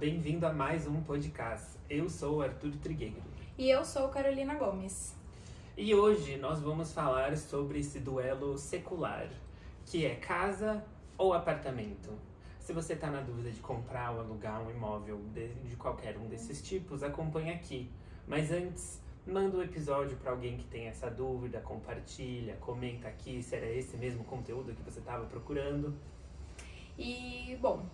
bem-vindo a mais um podcast. Eu sou o Arthur Trigueiro. E eu sou Carolina Gomes. E hoje nós vamos falar sobre esse duelo secular, que é casa ou apartamento. Se você está na dúvida de comprar ou alugar um imóvel de qualquer um desses tipos, acompanhe aqui. Mas antes, manda um episódio para alguém que tem essa dúvida, compartilha, comenta aqui se era esse mesmo conteúdo que você estava procurando. E, bom,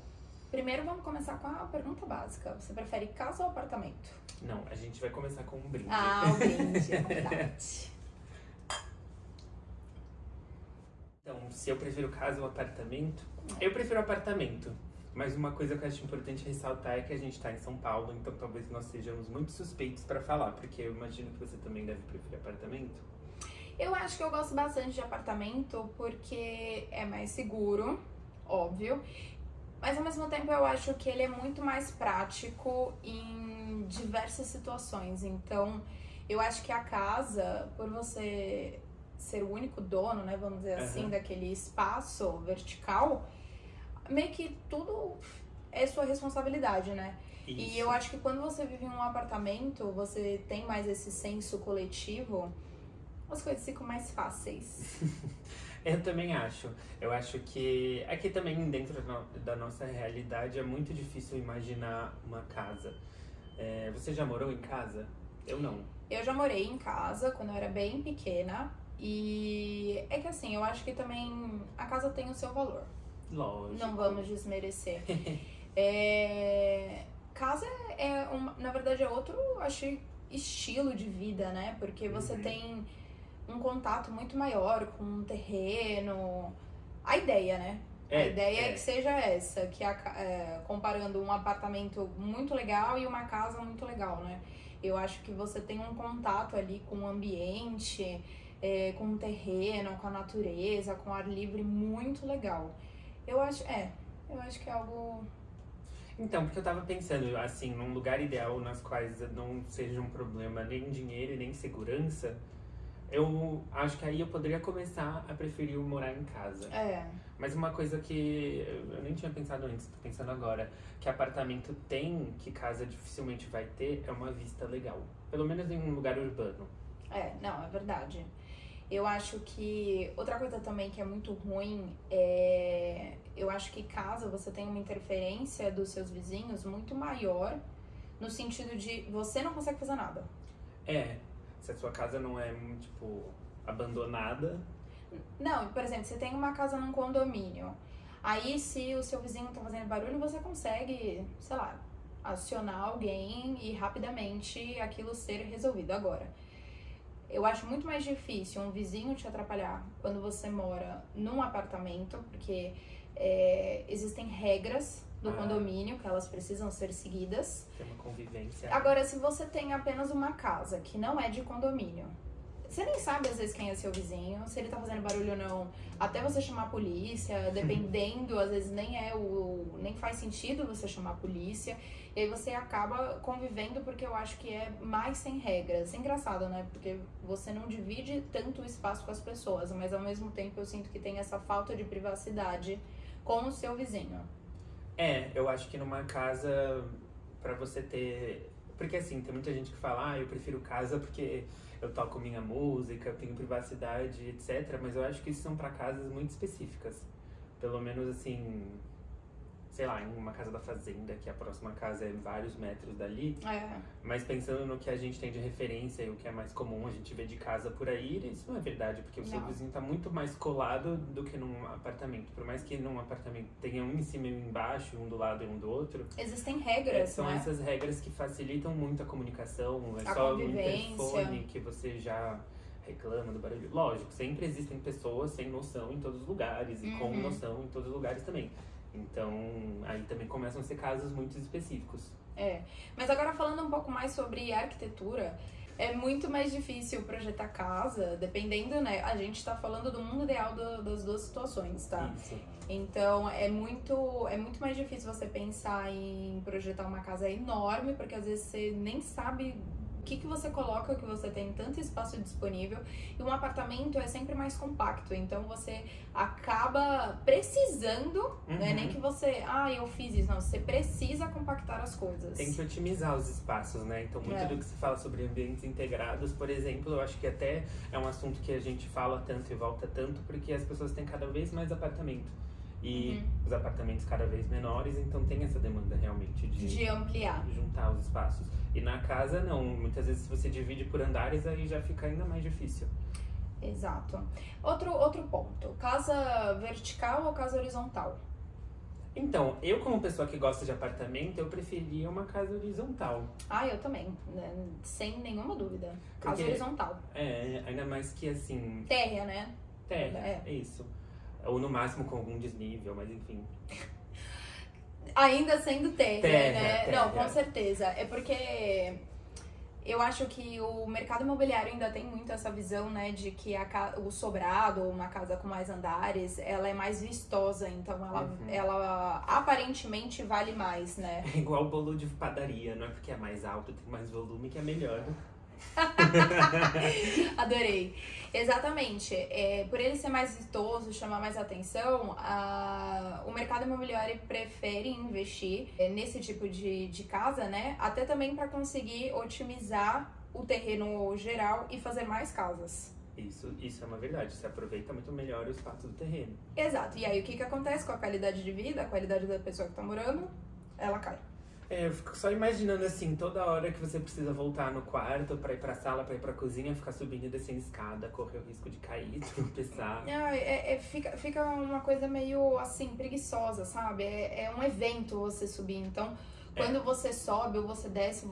primeiro vamos começar com a pergunta básica. Você prefere casa ou apartamento? Não, a gente vai começar com um brinde. Ah, o brinde, é verdade. Então, se eu prefiro casa ou apartamento? Eu prefiro apartamento. Mas uma coisa que eu acho importante ressaltar é que a gente está em São Paulo, então talvez nós sejamos muito suspeitos para falar, porque eu imagino que você também deve preferir apartamento. Eu acho que eu gosto bastante de apartamento porque é mais seguro, óbvio. Mas ao mesmo tempo eu acho que ele é muito mais prático em diversas situações. Então, eu acho que a casa, por você ser o único dono, né, vamos dizer assim, daquele espaço vertical, meio que tudo é sua responsabilidade, né? Isso. E eu acho que quando você vive em um apartamento, você tem mais esse senso coletivo, as coisas ficam mais fáceis. Eu também acho. Eu acho que aqui também dentro da nossa realidade é muito difícil imaginar uma casa. Você já morou em casa? Eu não. Eu já morei em casa quando eu era bem pequena e é que assim, eu acho que também a casa tem o seu valor. Lógico. Não vamos desmerecer. Casa na verdade é outro, acho, estilo de vida, né? Porque você tem um contato muito maior com um terreno. A ideia, né? A ideia é que seja essa, que comparando um apartamento muito legal e uma casa muito legal, né? Eu acho que você tem um contato ali com o ambiente, com o terreno, com a natureza, com o ar livre muito legal. Eu acho que é algo... Então, porque eu tava pensando, assim, num lugar ideal nas quais não seja um problema nem dinheiro nem segurança, eu acho que aí eu poderia começar a preferir morar em casa. Mas uma coisa que eu nem tinha pensado antes, tô pensando agora, que apartamento tem, que casa dificilmente vai ter, é uma vista legal. Pelo menos em um lugar urbano. Não, é verdade. Eu acho que outra coisa também que é muito ruim eu acho que casa você tem uma interferência dos seus vizinhos muito maior, no sentido de você não consegue fazer nada. Se a sua casa não é, tipo, abandonada. Não, por exemplo, você tem uma casa num condomínio. Aí, se o seu vizinho tá fazendo barulho, você consegue, sei lá, acionar alguém e rapidamente aquilo ser resolvido. Agora, eu acho muito mais difícil um vizinho te atrapalhar quando você mora num apartamento, porque existem regras do condomínio que elas precisam ser seguidas. Tem uma convivência. Agora, se você tem apenas uma casa que não é de condomínio, você nem sabe às vezes quem é seu vizinho, se ele tá fazendo barulho ou não, até você chamar a polícia, dependendo, às vezes nem faz sentido você chamar a polícia, e aí você acaba convivendo porque eu acho que é mais sem regras. É engraçado, né? Porque você não divide tanto o espaço com as pessoas, mas ao mesmo tempo eu sinto que tem essa falta de privacidade com o seu vizinho. Eu acho que numa casa, pra você ter... Porque assim, tem muita gente que fala, eu prefiro casa porque eu toco minha música, eu tenho privacidade, etc. Mas eu acho que isso são pra casas muito específicas. Pelo menos assim, sei lá, em uma casa da fazenda, que a próxima casa é vários metros dali. Mas pensando no que a gente tem de referência e o que é mais comum a gente vê de casa por aí, isso não é verdade, porque o seu vizinho tá muito mais colado do que num apartamento. Por mais que num apartamento tenha um em cima e um embaixo, um do lado e um do outro. Existem regras, são né? essas regras que facilitam muito a comunicação. A só convivência. no interfone que você já reclama do barulho. Lógico, sempre existem pessoas sem noção em todos os lugares e com noção em todos os lugares também. Então, aí também começam a ser casos muito específicos. Mas agora falando um pouco mais sobre arquitetura, é muito mais difícil projetar casa, dependendo, né? A gente tá falando do mundo ideal das duas situações, tá? Isso. Então, é muito mais difícil você pensar em projetar uma casa enorme, porque às vezes você nem sabe o que você coloca, que você tem tanto espaço disponível, e um apartamento é sempre mais compacto, então você acaba precisando, não é nem que você, eu fiz isso, não, você precisa compactar as coisas. Tem que otimizar os espaços, né? Então, muito do que se fala sobre ambientes integrados, por exemplo, eu acho que até é um assunto que a gente fala tanto e volta tanto, porque as pessoas têm cada vez mais apartamento. E os apartamentos cada vez menores, então tem essa demanda realmente de ampliar, juntar os espaços. E na casa não, muitas vezes se você divide por andares, aí já fica ainda mais difícil. Exato. Outro ponto, casa vertical ou casa horizontal? Então, eu como pessoa que gosta de apartamento, eu preferia uma casa horizontal. Eu também, né? Sem nenhuma dúvida. Casa horizontal. Ainda mais que assim... Terra, né? Terra, é isso. Ou no máximo com algum desnível, mas enfim. Ainda sendo terra, né? Terra. Não, com certeza. É porque eu acho que o mercado imobiliário ainda tem muito essa visão, né, de que o sobrado, uma casa com mais andares, ela é mais vistosa, então ela aparentemente vale mais, né? É igual o bolo de padaria, não é porque é mais alto, tem mais volume que é melhor. Adorei. Exatamente. Por ele ser mais vistoso, chamar mais atenção, o mercado imobiliário prefere investir nesse tipo de casa, né? Até também para conseguir otimizar o terreno geral e fazer mais casas. Isso é uma verdade. Você aproveita muito melhor o espaço do terreno. Exato. E aí o que acontece com a qualidade de vida, a qualidade da pessoa que tá morando? Ela cai. Eu fico só imaginando assim, toda hora que você precisa voltar no quarto pra ir pra sala, pra ir pra cozinha, ficar subindo e descendo escada, correr o risco de cair, tropeçar. Fica uma coisa meio assim, preguiçosa, sabe? É um evento você subir. Então, quando você sobe ou você desce,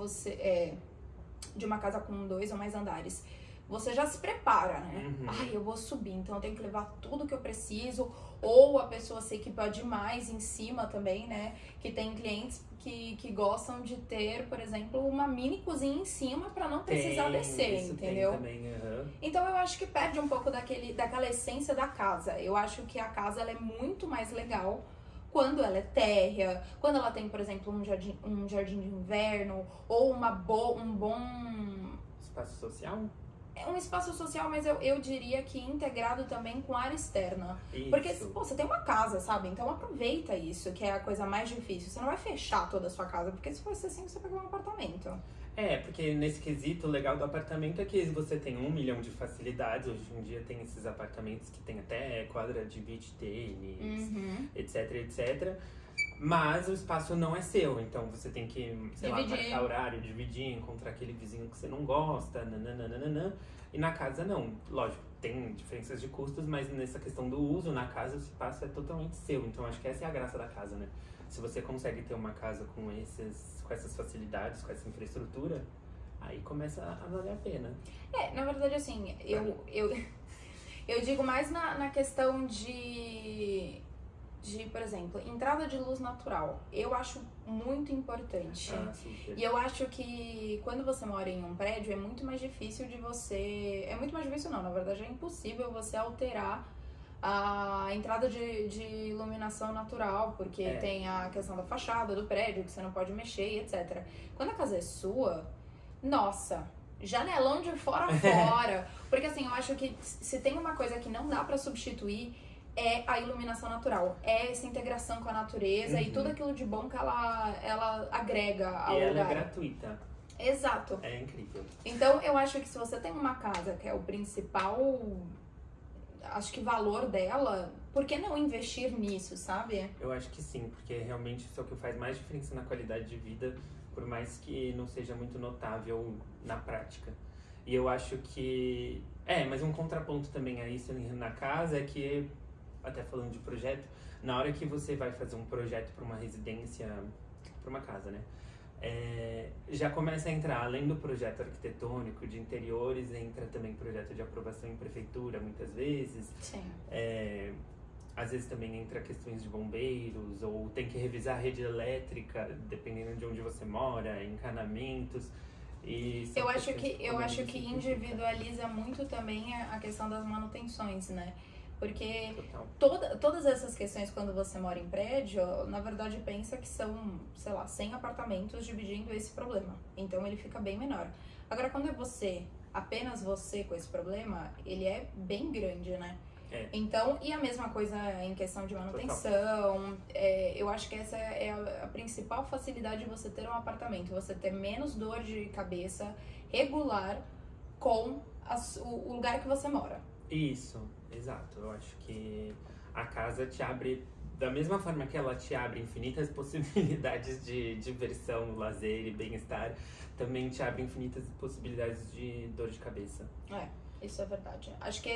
de uma casa com 2 ou mais andares, você já se prepara, né? Eu vou subir, então eu tenho que levar tudo que eu preciso. Ou a pessoa se equipa demais em cima também, né? Que tem clientes que gostam de ter, por exemplo, uma mini cozinha em cima pra não precisar descer, entendeu? Tem também, Então eu acho que perde um pouco daquela essência da casa. Eu acho que a casa ela é muito mais legal quando ela é térrea, quando ela tem, por exemplo, um jardim de inverno, ou um bom... Espaço social? Um espaço social, mas eu diria que integrado também com área externa. Isso. Porque, você tem uma casa, sabe? Então aproveita isso, que é a coisa mais difícil. Você não vai fechar toda a sua casa, porque se fosse assim, você pegou um apartamento. Porque nesse quesito, o legal do apartamento é que você tem 1 milhão de facilidades. Hoje em dia tem esses apartamentos que tem até quadra de beach tênis, etc, etc. Mas o espaço não é seu, então você tem que, marcar horário, dividir, encontrar aquele vizinho que você não gosta, nananana. E na casa não, lógico, tem diferenças de custos, mas nessa questão do uso, na casa o espaço é totalmente seu. Então acho que essa é a graça da casa, né? Se você consegue ter uma casa com essas facilidades, com essa infraestrutura, aí começa a valer a pena. Na verdade, assim, eu digo mais na questão de, por exemplo, entrada de luz natural. Eu acho muito importante. E eu acho que quando você mora em um prédio, é muito mais difícil de você... É muito mais difícil não, na verdade é impossível você alterar a entrada de iluminação natural, porque tem a questão da fachada do prédio, que você não pode mexer e etc. Quando a casa é sua, nossa, janelão de fora a fora. Porque assim, eu acho que se tem uma coisa que não dá pra substituir, é a iluminação natural, é essa integração com a natureza e tudo aquilo de bom que ela agrega ao lugar. E ela é gratuita. Exato. É incrível. Então, eu acho que se você tem uma casa que é o principal, acho que valor dela, por que não investir nisso, sabe? Eu acho que sim, porque realmente isso é o que faz mais diferença na qualidade de vida, por mais que não seja muito notável na prática. E eu acho que... mas um contraponto também a isso na casa é que, até falando de projeto, na hora que você vai fazer um projeto para uma residência, para uma casa, né? Já começa a entrar, além do projeto arquitetônico de interiores, entra também projeto de aprovação em prefeitura, muitas vezes. Sim. Às vezes também entra questões de bombeiros, ou tem que revisar a rede elétrica, dependendo de onde você mora, encanamentos. Eu acho que individualiza muito também a questão das manutenções, né? Porque todas essas questões, quando você mora em prédio, na verdade pensa que são, 100 apartamentos dividindo esse problema. Então ele fica bem menor. Agora, quando é você, apenas você com esse problema, ele é bem grande, né? Então, e a mesma coisa em questão de manutenção, eu acho que essa é a principal facilidade de você ter um apartamento, você ter menos dor de cabeça regular com o lugar que você mora. Isso, exato. Eu acho que a casa te abre, da mesma forma que ela te abre infinitas possibilidades de diversão, lazer e bem-estar, também te abre infinitas possibilidades de dor de cabeça. Isso é verdade. Acho que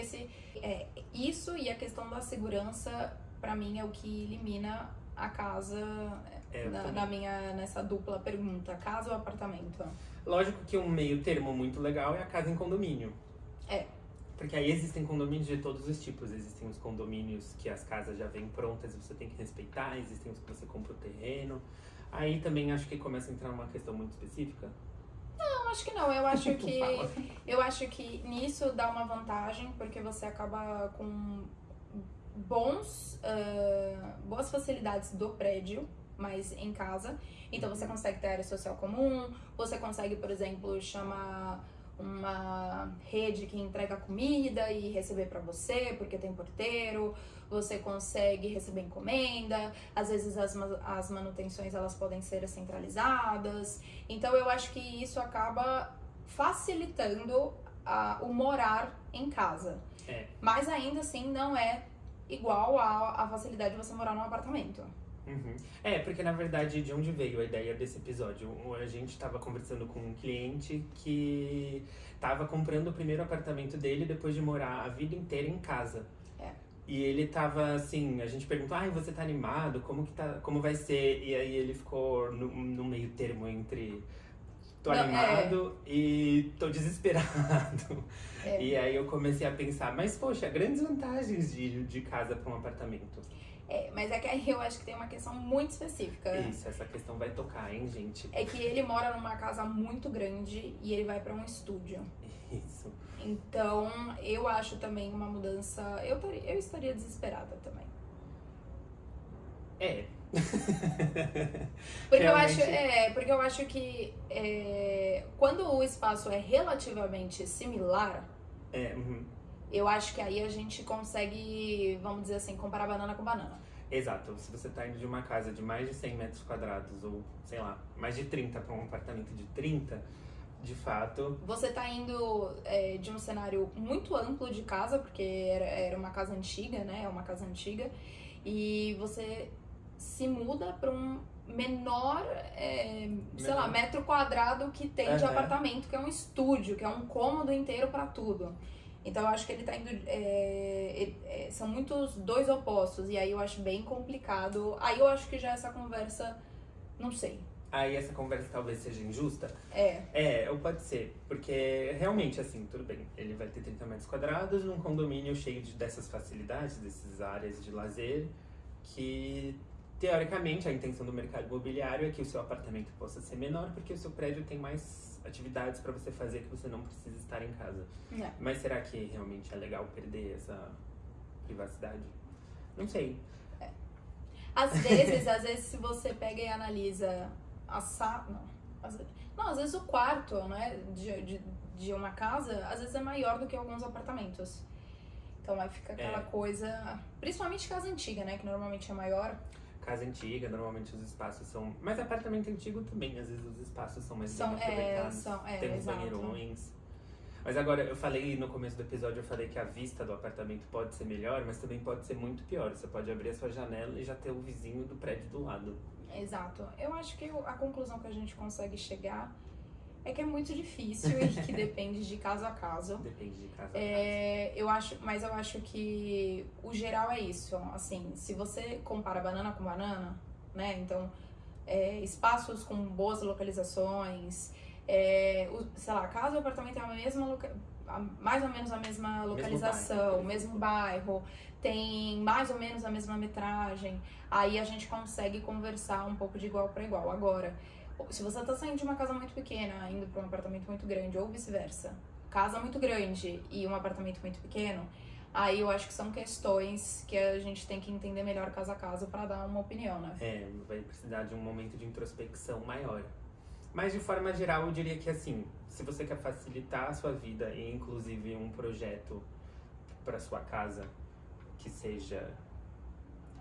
isso e a questão da segurança, pra mim, é o que elimina a casa nessa dupla pergunta, casa ou apartamento? Lógico que um meio termo muito legal é a casa em condomínio. Porque aí existem condomínios de todos os tipos. Existem os condomínios que as casas já vêm prontas e você tem que respeitar. Existem os que você compra o terreno. Aí também acho que começa a entrar uma questão muito específica. Não, acho que não. Eu acho que nisso dá uma vantagem, porque você acaba com boas facilidades do prédio, mas em casa. Então você consegue ter área social comum, você consegue, por exemplo, chamar uma rede que entrega comida e receber pra você, porque tem porteiro. Você consegue receber encomenda, às vezes as manutenções elas podem ser centralizadas. Então eu acho que isso acaba facilitando o morar em casa. Mas ainda assim não é igual a facilidade de você morar num apartamento. Porque na verdade de onde veio a ideia desse episódio? A gente tava conversando com um cliente que tava comprando o primeiro apartamento dele depois de morar a vida inteira em casa. E ele tava assim, a gente perguntou, você tá animado? Como vai ser? E aí ele ficou no meio termo entre tô animado e tô desesperado. E aí eu comecei a pensar, mas poxa, grandes vantagens de casa pra um apartamento. Mas é que aí eu acho que tem uma questão muito específica. Isso, essa questão vai tocar, hein, gente? É que ele mora numa casa muito grande e ele vai pra um estúdio. Isso. Então, eu acho também uma mudança... Eu estaria desesperada também. Porque eu acho que quando o espaço é relativamente similar, eu acho que aí a gente consegue, vamos dizer assim, comparar banana com banana. Exato. Se você tá indo de uma casa de mais de 100 metros quadrados, ou, sei lá, mais de 30 para um apartamento de 30, de fato... Você tá indo de um cenário muito amplo de casa, porque era uma casa antiga, né? É uma casa antiga. E você se muda para um menor, sei lá, metro quadrado que tem de apartamento, que é um estúdio, que é um cômodo inteiro para tudo. Então eu acho que ele tá indo... são muitos dois opostos, e aí eu acho bem complicado. Aí eu acho que já essa conversa, não sei. Aí essa conversa talvez seja injusta? Ou pode ser. Porque realmente, assim, tudo bem. Ele vai ter 30 metros quadrados num condomínio cheio dessas facilidades, dessas áreas de lazer, que teoricamente a intenção do mercado imobiliário é que o seu apartamento possa ser menor, porque o seu prédio tem mais atividades para você fazer que você não precisa estar em casa. Mas será que realmente é legal perder essa privacidade? Não sei. Às vezes se você pega e analisa às vezes o quarto, né, de uma casa, às vezes é maior do que alguns apartamentos. Então aí fica aquela coisa, principalmente casa antiga, né, que normalmente é maior. Casa antiga, normalmente os espaços são... Mas apartamento antigo também, às vezes os espaços são mais bem aproveitados. Tem os banheirões. Mas agora, eu falei no começo do episódio, eu falei que a vista do apartamento pode ser melhor, mas também pode ser muito pior. Você pode abrir a sua janela e já ter o vizinho do prédio do lado. Exato. Eu acho que a conclusão que a gente consegue chegar é que é muito difícil e que depende de caso a caso. Depende de caso a caso. Mas eu acho que o geral é isso. Assim, se você compara banana com banana, né? Então, espaços com boas localizações, sei lá, casa ou apartamento é a mesma mais ou menos a mesma localização, mesmo bairro, tem mais ou menos a mesma metragem, aí a gente consegue conversar um pouco de igual para igual. Agora, se você tá saindo de uma casa muito pequena, indo para um apartamento muito grande, ou vice-versa, casa muito grande e um apartamento muito pequeno, aí eu acho que são questões que a gente tem que entender melhor caso a caso para dar uma opinião, né? Vai precisar de um momento de introspecção maior. Mas de forma geral, eu diria que assim, se você quer facilitar a sua vida e inclusive um projeto para sua casa que seja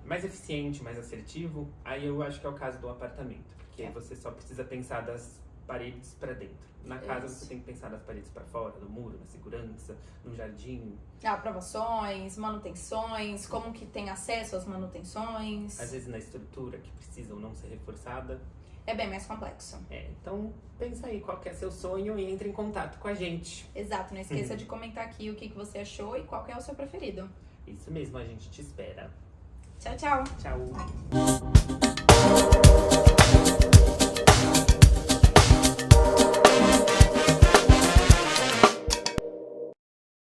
mais eficiente, mais assertivo, aí eu acho que é o caso do apartamento, porque você só precisa pensar das paredes para dentro. Na casa você tem que pensar das paredes para fora, do muro, na segurança, no jardim. Aprovações, manutenções, como que tem acesso às manutenções. Às vezes na estrutura que precisa ou não ser reforçada. É bem mais complexo. Então pensa aí qual que é seu sonho e entre em contato com a gente. Exato, não esqueça de comentar aqui o que você achou e qual que é o seu preferido. Isso mesmo, a gente te espera. Tchau, tchau! Tchau!